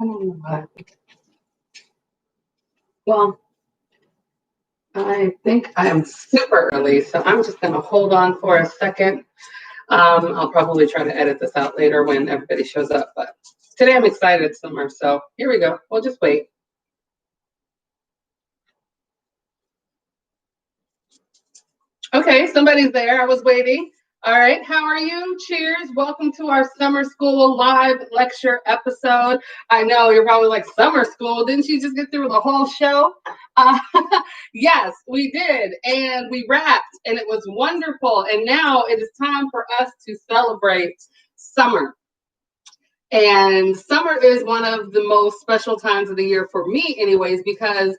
don't know why. Well, I think I am super early, so I'm just going to hold on for a second. I'll probably try to edit this out later when everybody shows up, but today I'm excited it's summer, so here we go. We'll just wait. Okay, somebody's there. I was waiting. All right, how are you? Cheers. Welcome to our summer school live lecture episode. I know you're probably like, summer school? Didn't you just get through the whole show? Uh, yes, we did. And we wrapped, and it was wonderful. And now it is time for us to celebrate summer. And summer is one of the most special times of the year for me, anyways, because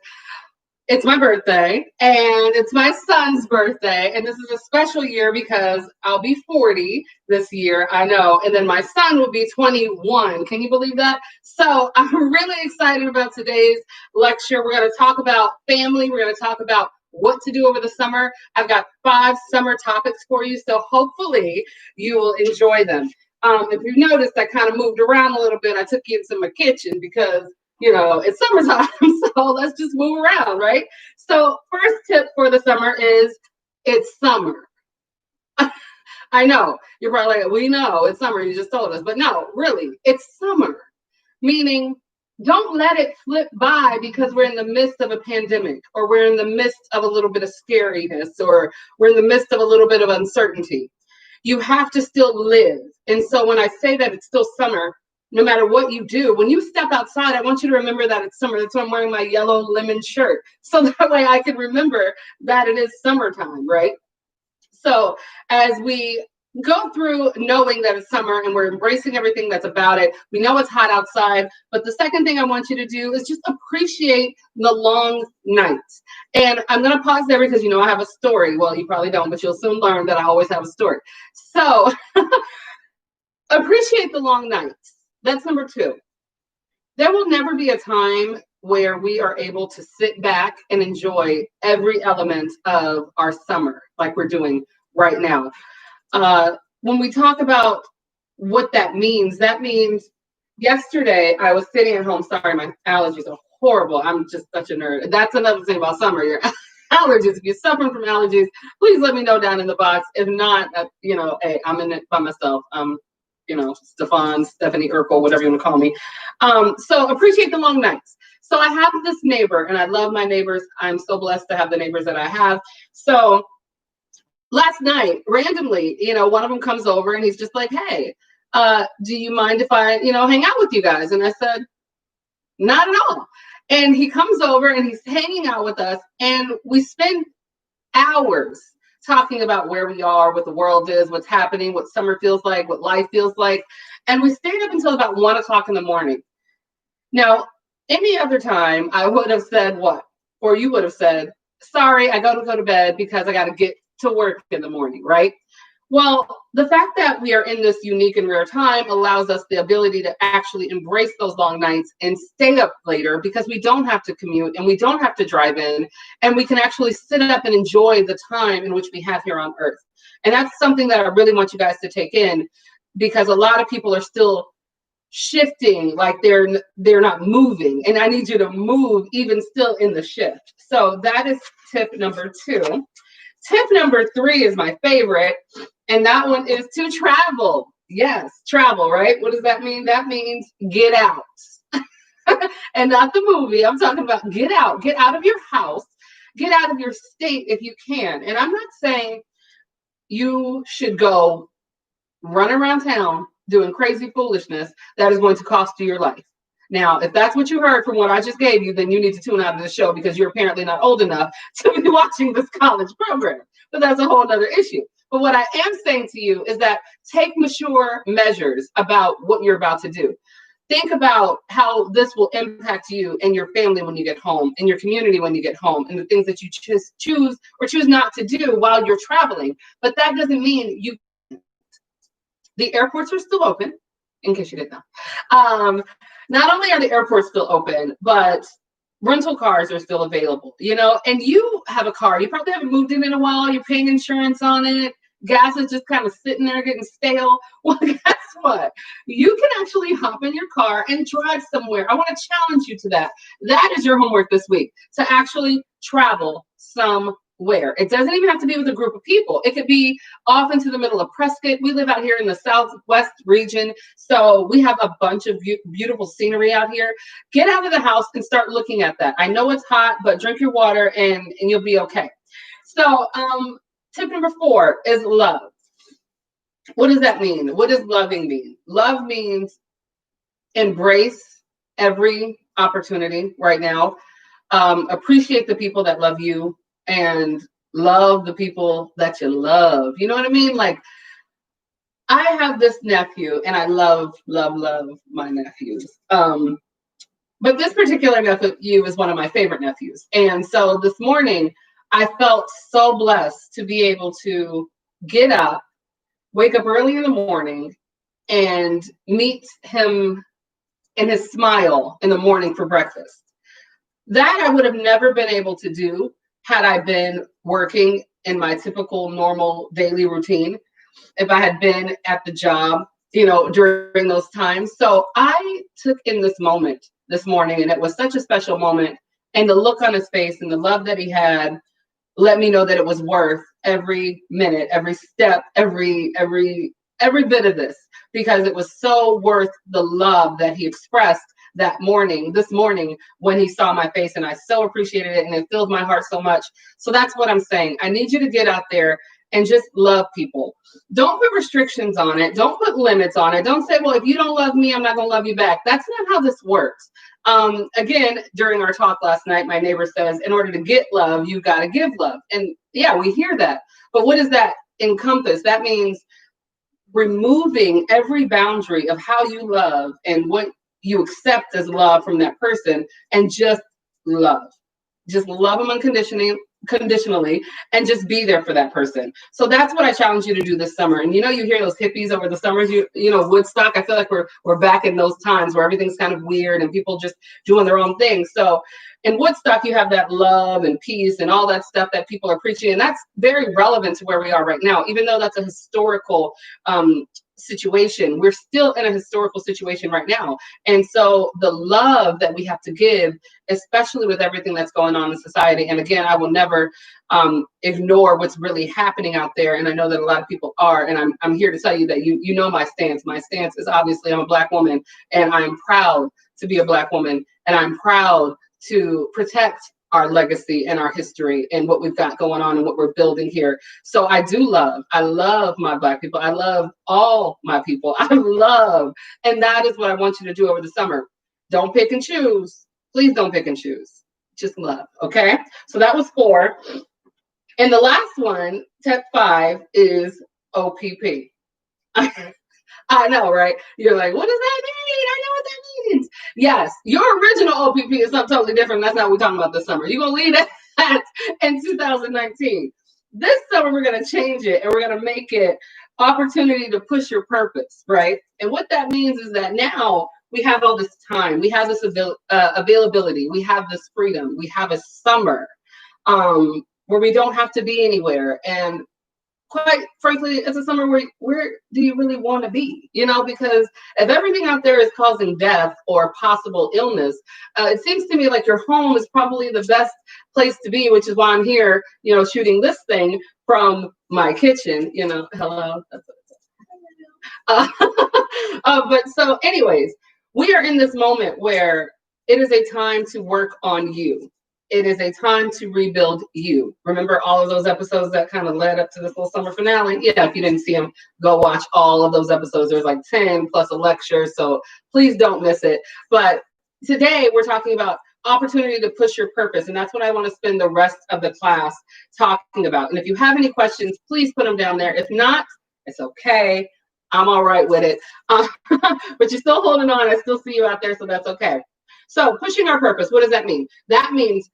it's my birthday and it's my son's birthday. And this is a special year because I'll be 40 this year. I know. And then my son will be 21. Can you believe that? So I'm really excited about today's lecture. We're going to talk about family. We're going to talk about what to do over the summer. I've got 5 summer topics for you. So hopefully you will enjoy them. If you've noticed, I kind of moved around a little bit. I took you into my kitchen because it's summertime, so let's just move around, right? So first tip for the summer is it's summer. I know, you're probably like, we know it's summer, you just told us, but no, really, it's summer. Meaning, don't let it slip by because we're in the midst of a pandemic, or we're in the midst of a little bit of scariness, or we're in the midst of a little bit of uncertainty. You have to still live. And so when I say that it's still summer, no matter what you do, when you step outside, I want you to remember that it's summer. That's why I'm wearing my yellow lemon shirt. So that way I can remember that it is summertime, right? So as we go through knowing that it's summer and we're embracing everything that's about it, we know it's hot outside, but the second thing I want you to do is just appreciate the long nights. And I'm going to pause there because I have a story. Well, you probably don't, but you'll soon learn that I always have a story. So appreciate the long nights. That's number 2. There will never be a time where we are able to sit back and enjoy every element of our summer like we're doing right now. When we talk about what that means yesterday I was sitting at home. Sorry, my allergies are horrible. I'm just such a nerd. That's another thing about summer. Your allergies. If you're suffering from allergies, please let me know down in the box. If not, hey, I'm in it by myself. Stephanie Urkel, whatever you want to call me. So appreciate the long nights. So I have this neighbor, and I love my neighbors. I'm so blessed to have the neighbors that I have. So last night, randomly, one of them comes over and he's just like, hey, do you mind if I, hang out with you guys? And I said, not at all. And he comes over and he's hanging out with us, and we spend hours talking about where we are, what the world is, what's happening, what summer feels like, what life feels like. And we stayed up until about 1 o'clock in the morning. Now, any other time, I would have said what? Or you would have said, sorry, I got to go to bed because I got to get to work in the morning, right? Well, the fact that we are in this unique and rare time allows us the ability to actually embrace those long nights and stay up later because we don't have to commute and we don't have to drive in, and we can actually sit up and enjoy the time in which we have here on Earth. And that's something that I really want you guys to take in, because a lot of people are still shifting, like they're not moving, and I need you to move even still in the shift. So that is tip number 2. Tip number 3 is my favorite, and that one is to travel. Yes, travel, right? What does that mean? That means get out. And not the movie. I'm talking about get out of your house, get out of your state if you can. And I'm not saying you should go run around town doing crazy foolishness that is going to cost you your life. Now, if that's what you heard from what I just gave you, then you need to tune out of the show because you're apparently not old enough to be watching this college program. But that's a whole other issue. But what I am saying to you is that take mature measures about what you're about to do. Think about how this will impact you and your family when you get home, and your community when you get home, and the things that you choose or choose not to do while you're traveling. But that doesn't mean you. The airports are still open, in case you didn't know. Not only are the airports still open, but rental cars are still available, and you have a car. You probably haven't moved in a while. You're paying insurance on it. gas is just kind of sitting there getting stale. Well, guess what? You can actually hop in your car and drive somewhere. I want to challenge you to that. That is your homework this week, to actually travel somewhere. It doesn't even have to be with a group of people. It could be off into the middle of Prescott. We live out here in the Southwest region, so we have a bunch of beautiful scenery out here. Get out of the house and start looking at that. I know it's hot, but drink your water and you'll be okay. So tip number 4 is love. What does that mean? What does loving mean? Love means embrace every opportunity right now. Appreciate the people that love you and love the people that you love. You know what I mean? Like, I have this nephew and I love my nephews. But this particular nephew is one of my favorite nephews. And so this morning, I felt so blessed to be able to get up, wake up early in the morning, and meet him and his smile in the morning for breakfast. That I would have never been able to do had I been working in my typical normal daily routine, if I had been at the job, during those times. So I took in this moment this morning, and it was such a special moment. And the look on his face and the love that he had let me know that it was worth every minute, every step, every bit of this, because it was so worth the love that he expressed this morning when he saw my face, and I so appreciated it, and it filled my heart so much. So that's what I'm saying. I need you to get out there and just love people. Don't put restrictions on it. Don't put limits on it. Don't say, well, if you don't love me, I'm not going to love you back. That's not how this works. Again, during our talk last night, my neighbor says, in order to get love, you got to give love. And yeah, we hear that. But what does that encompass? That means removing every boundary of how you love and what you accept as love from that person, and just love. Just love them unconditionally, and just be there for that person. So that's what I challenge you to do this summer. And you hear those hippies over the summers, Woodstock. I feel like we're back in those times where everything's kind of weird and people just doing their own thing. So in Woodstock, you have that love and peace and all that stuff that people are preaching, and that's very relevant to where we are right now. Even though that's a historical situation, we're still in a historical situation right now. And so the love that we have to give, especially with everything that's going on in society, and again, I will never ignore what's really happening out there, and I know that a lot of people are, and I'm here to tell you that you know my stance. My stance is, obviously, I'm a Black woman, and I'm proud to be a Black woman, and I'm proud to protect our legacy and our history and what we've got going on and what we're building here. So I love my Black people. I love all my people. And that is what I want you to do over the summer. Don't pick and choose. Please don't pick and choose. Just love. Okay. So that was 4. And the last one, tip 5, is OPP. I know, right? You're like, what does that mean? I know what that means. Yes, your original OPP is something totally different. That's not what we're talking about this summer. You're going to leave that in 2019. This summer, we're going to change it, and we're going to make it opportunity to push your purpose, right? And what that means is that now we have all this time. We have this availability. We have this freedom. We have a summer where we don't have to be anywhere. And quite frankly, it's a summer where do you really want to be? Because if everything out there is causing death or possible illness, it seems to me like your home is probably the best place to be, which is why I'm here, shooting this thing from my kitchen. Hello. But so anyways, we are in this moment where it is a time to work on you. It is a time to rebuild you. Remember all of those episodes that kind of led up to this little summer finale? Yeah, if you didn't see them, go watch all of those episodes. There's like 10 plus a lecture, so please don't miss it. But today we're talking about opportunity to push your purpose, and that's what I want to spend the rest of the class talking about. And if you have any questions, please put them down there. If not, it's okay. I'm all right with it. But you're still holding on. I still see you out there, so that's okay. So pushing our purpose, what does that mean? That means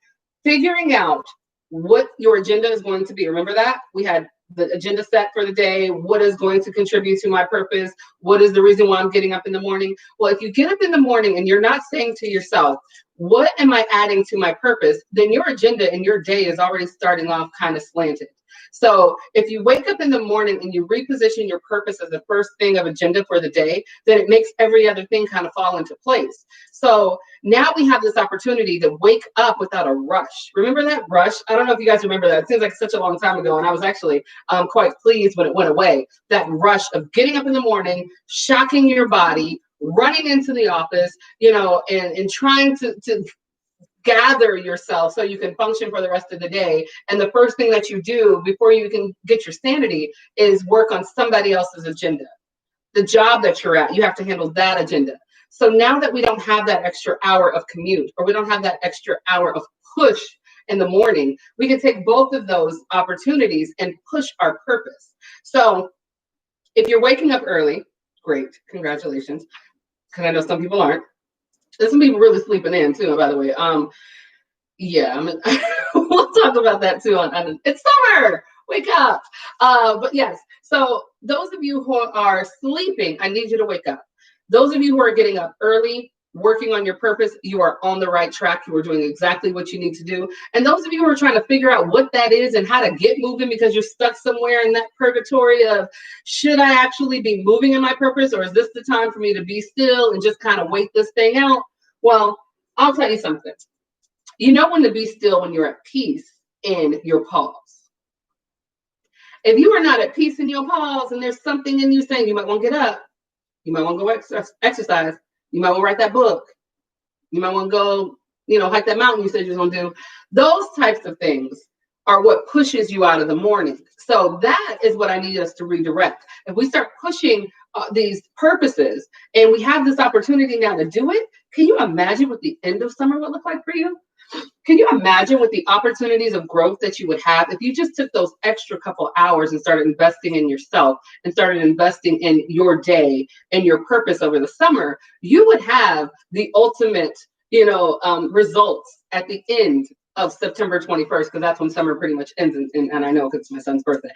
figuring out what your agenda is going to be. Remember that? We had the agenda set for the day. What is going to contribute to my purpose? What is the reason why I'm getting up in the morning? Well, if you get up in the morning and you're not saying to yourself, what am I adding to my purpose? Then your agenda and your day is already starting off kind of slanted. So if you wake up in the morning and you reposition your purpose as the first thing of agenda for the day, then it makes every other thing kind of fall into place. So now we have this opportunity to wake up without a rush. Remember that rush? I don't know if you guys remember that. It seems like such a long time ago, and I was actually quite pleased when it went away. That rush of getting up in the morning, shocking your body, running into the office, and trying to gather yourself so you can function for the rest of the day. And the first thing that you do before you can get your sanity is work on somebody else's agenda. The job that you're at, you have to handle that agenda. So now that we don't have that extra hour of commute, or we don't have that extra hour of push in the morning, we can take both of those opportunities and push our purpose. So if you're waking up early, great, congratulations, because I know some people aren't. There's some people really sleeping in too, by the way. We'll talk about that too. It's summer, wake up. But yes, so those of you who are sleeping, I need you to wake up. Those of you who are getting up early, working on your purpose, you are on the right track. You are doing exactly what you need to do. And those of you who are trying to figure out what that is and how to get moving because you're stuck somewhere in that purgatory of, should I actually be moving in my purpose, or is this the time for me to be still and just kind of wait this thing out? Well, I'll tell you something. You know when to be still when you're at peace in your pause. If you are not at peace in your pause and there's something in you saying you might want to get up, you might want to go exercise, you might want to write that book, you might want to go, hike that mountain you said you was going to do. Those types of things are what pushes you out of the morning. So that is what I need us to redirect. If we start pushing these purposes and we have this opportunity now to do it, can you imagine what the end of summer would look like for you? Can you imagine what the opportunities of growth that you would have if you just took those extra couple hours and started investing in yourself and started investing in your day and your purpose over the summer? You would have the ultimate, results at the end of September 21st, because that's when summer pretty much ends. And I know because it's my son's birthday.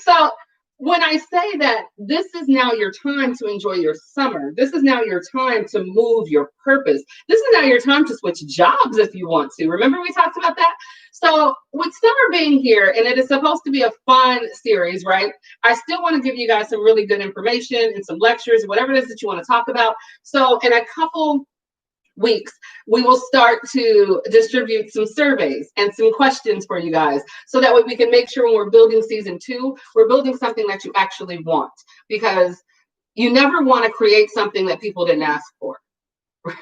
So when I say that this is now your time to enjoy your summer, this is now your time to move your purpose, this is now your time to switch jobs if you want to. Remember we talked about that? So with summer being here, and it is supposed to be a fun series, right? I still want to give you guys some really good information and some lectures, whatever it is that you want to talk about. So in a couple weeks, we will start to distribute some surveys and some questions for you guys, so that way we can make sure when we're building season 2, we're building something that you actually want, because you never want to create something that people didn't ask for,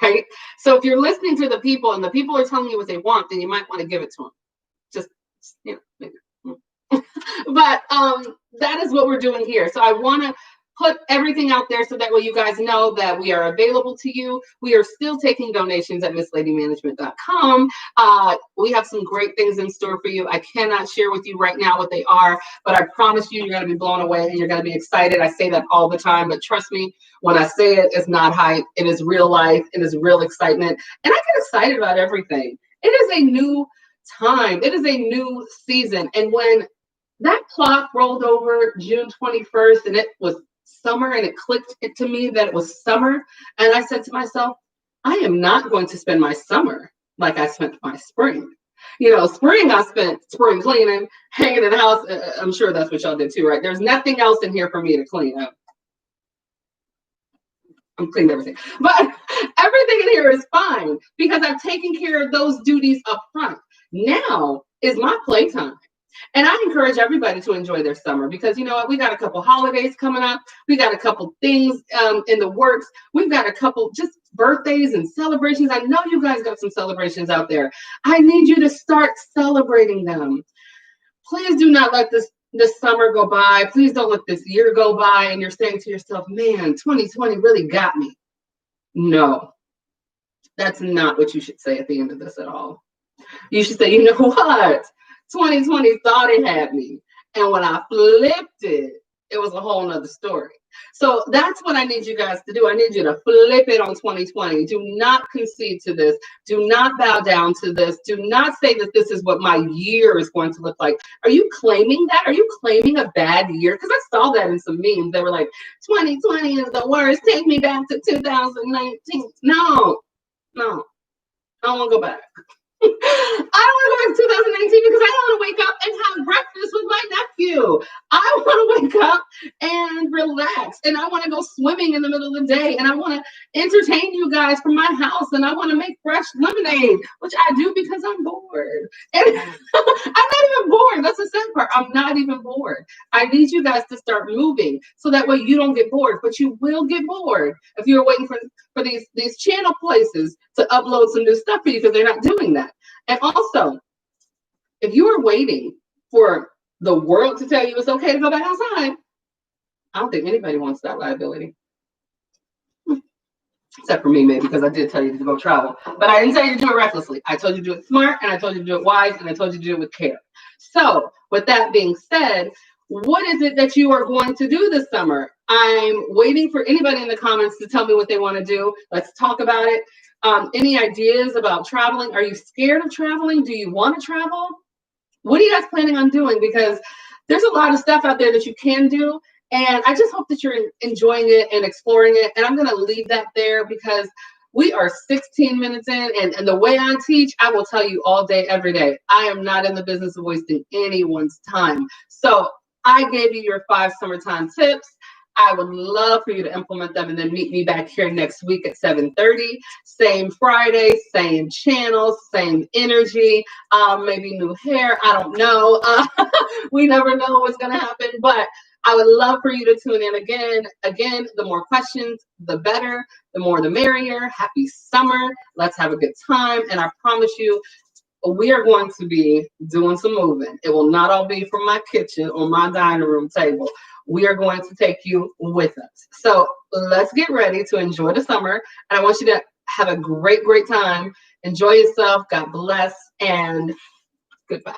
right? So if you're listening to the people and the people are telling you what they want, then you might want to give it to them. Just, maybe. But that is what we're doing here. So I want to put everything out there so that way you guys know that we are available to you. We are still taking donations at MissLadyManagement.com. We have some great things in store for you. I cannot share with you right now what they are, but I promise you, you're going to be blown away and you're going to be excited. I say that all the time, but trust me, when I say it, it's not hype. It is real life. It is real excitement. And I get excited about everything. It is a new time. It is a new season. And when that clock rolled over June 21st and it was summer, and it clicked to me that it was summer, and I said to myself, I am not going to spend my summer like I spent my spring. Spring, I spent spring cleaning, hanging in the house. I'm sure that's what y'all did too, right? There's nothing else in here for me to clean up. I'm cleaning everything, but everything in here is fine because I've taken care of those duties up front. Now is my playtime. And I encourage everybody to enjoy their summer, because you know what? We got a couple holidays coming up. We got a couple things in the works. We've got a couple just birthdays and celebrations. I know you guys got some celebrations out there. I need you to start celebrating them. Please do not let this summer go by. Please don't let this year go by and you're saying to yourself, man, 2020 really got me. No, that's not what you should say at the end of this at all. You should say, you know what? 2020 thought it had me. And when I flipped it, it was a whole nother story. So that's what I need you guys to do. I need you to flip it on 2020. Do not concede to this. Do not bow down to this. Do not say that this is what my year is going to look like. Are you claiming that? Are you claiming a bad year? Because I saw that in some memes. They were like, 2020 is the worst. Take me back to 2019. No. I don't want to go back. I don't want to go it's 2019 because I want to wake up and have breakfast with my nephew. I want to wake up and relax, and I want to go swimming in the middle of the day, and I want to entertain you guys from my house, and I want to make fresh lemonade, which I do because I'm bored. And I'm not even bored. That's the sad part. I'm not even bored. I need you guys to start moving so that way you don't get bored, but you will get bored if you're waiting for these channel places to upload some new stuff for you because they're not doing that. And also, if you are waiting for the world to tell you it's okay to go back outside, I don't think anybody wants that liability. Except for me, maybe, because I did tell you to go travel. But I didn't tell you to do it recklessly. I told you to do it smart, and I told you to do it wise, and I told you to do it with care. So, with that being said, what is it that you are going to do this summer? I'm waiting for anybody in the comments to tell me what they want to do. Let's talk about it. Any ideas about traveling? Are you scared of traveling? Do you want to travel? What are you guys planning on doing? Because there's a lot of stuff out there that you can do. And I just hope that you're enjoying it and exploring it. And I'm going to leave that there because we are 16 minutes in. And the way I teach, I will tell you all day, every day. I am not in the business of wasting anyone's time. So I gave you your 5 summertime tips. I would love for you to implement them and then meet me back here next week at 7:30. Same Friday, same channel, same energy, maybe new hair. I don't know. We never know what's going to happen, but I would love for you to tune in again. Again, the more questions, the better. The more, the merrier. Happy summer. Let's have a good time. And I promise you, we are going to be doing some moving. It will not all be from my kitchen or my dining room table. We are going to take you with us. So let's get ready to enjoy the summer. And I want you to have a great, great time. Enjoy yourself. God bless. And goodbye.